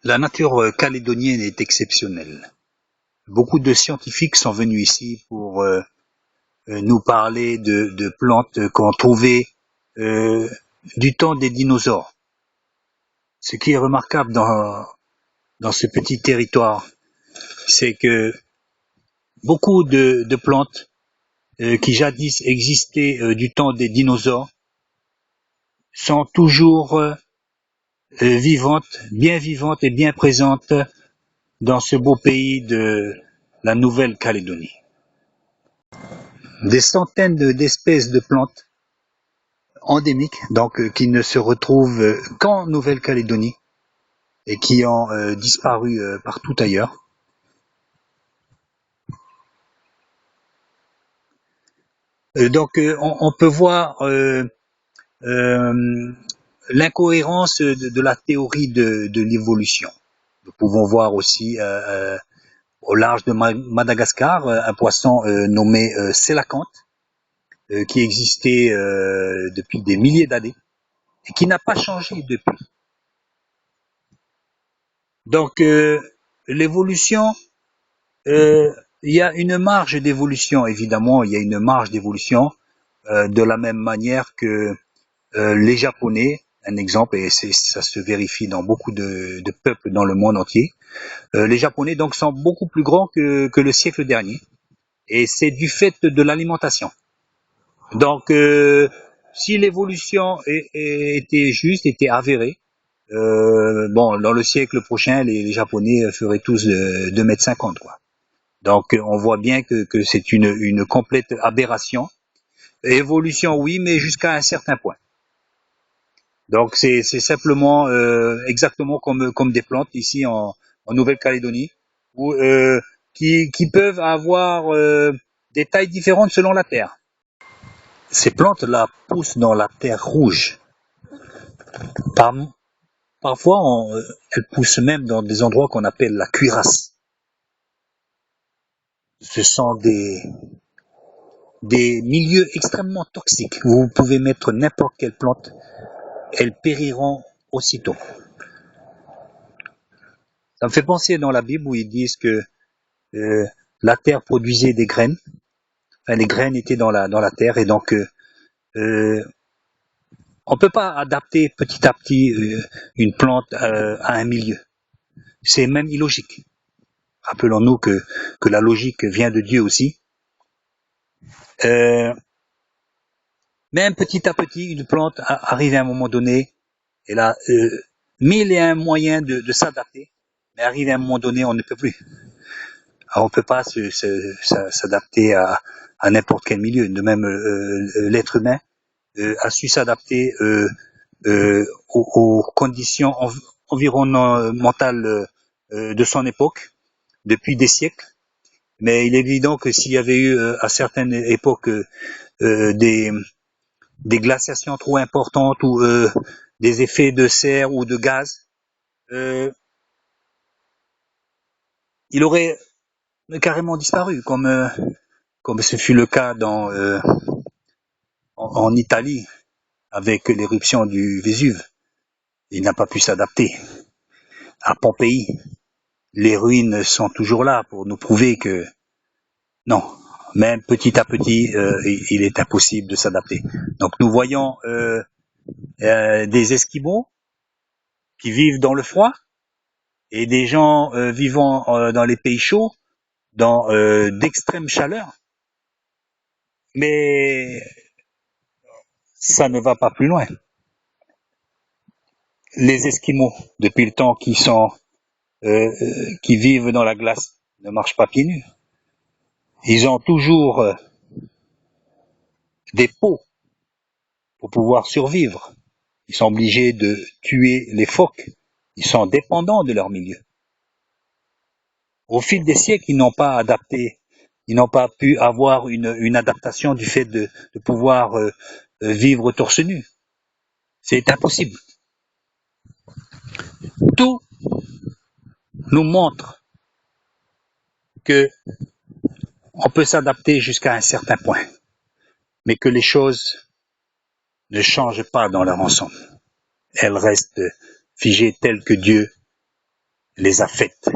La nature calédonienne est exceptionnelle. Beaucoup de scientifiques sont venus ici pour nous parler de plantes qu'on trouvait euh, du temps des dinosaures. Ce qui est remarquable dans ce petit territoire, c'est que beaucoup de plantes qui jadis existaient du temps des dinosaures sont toujours vivantes et bien présentes dans ce beau pays de la Nouvelle-Calédonie. Des centaines d'espèces de plantes endémiques, donc qui ne se retrouvent qu'en Nouvelle-Calédonie et qui ont disparu partout ailleurs. On peut voir l'incohérence de la théorie de l'évolution. Nous pouvons voir aussi au large de Madagascar un poisson nommé sélacanthe qui existait depuis des milliers d'années et qui n'a pas changé depuis. Donc l'évolution, il y a une marge d'évolution, évidemment, il y a une marge d'évolution de la même manière que les Japonais, un exemple, et ça se vérifie dans beaucoup de peuples dans le monde entier, les Japonais donc sont beaucoup plus grands que le siècle dernier, et c'est du fait de l'alimentation. Donc si l'évolution était juste, était avérée, bon, dans le siècle prochain, les Japonais feraient tous 2,50 m, quoi. Donc on voit bien que c'est une complète aberration. Évolution, oui, mais jusqu'à un certain point. Donc c'est simplement exactement comme des plantes ici en Nouvelle-Calédonie, qui peuvent avoir des tailles différentes selon la terre. Ces plantes-là poussent dans la terre rouge. Parfois, elles poussent même dans des endroits qu'on appelle la cuirasse. Ce sont des milieux extrêmement toxiques. Vous pouvez mettre n'importe quelle plante, elles périront aussitôt. Ça me fait penser dans la Bible où ils disent que la terre produisait des graines. Enfin, les graines étaient dans la terre et donc on peut pas adapter petit à petit une plante à un milieu. C'est même illogique. Rappelons-nous que la logique vient de Dieu aussi. Même petit à petit, une plante arrive à un moment donné, elle a mille et un moyens de s'adapter, mais arrive à un moment donné, on ne peut plus. Alors, on ne peut pas s'adapter à n'importe quel milieu. De même, l'être humain a su s'adapter aux conditions environnementales de son époque depuis des siècles. Mais il est évident que s'il y avait eu à certaines époques des glaciations trop importantes ou des effets de serre ou de gaz, il aurait carrément disparu, comme ce fut le cas en Italie avec l'éruption du Vésuve. Il n'a pas pu s'adapter. À Pompéi, les ruines sont toujours là pour nous prouver que non, même petit à petit, il est impossible de s'adapter. Donc nous voyons des Esquimaux qui vivent dans le froid et des gens vivant dans les pays chauds, dans d'extrêmes chaleurs. Mais ça ne va pas plus loin. Les Esquimaux, depuis le temps qui vivent dans la glace, ne marchent pas pieds nus. Ils ont toujours des peaux pour pouvoir survivre. Ils sont obligés de tuer les phoques. Ils sont dépendants de leur milieu. Au fil des siècles, ils n'ont pas adapté, ils n'ont pas pu avoir une adaptation du fait de pouvoir vivre torse nu. C'est impossible. Tout nous montre que on peut s'adapter jusqu'à un certain point, mais que les choses ne changent pas dans leur ensemble. Elles restent figées telles que Dieu les affects.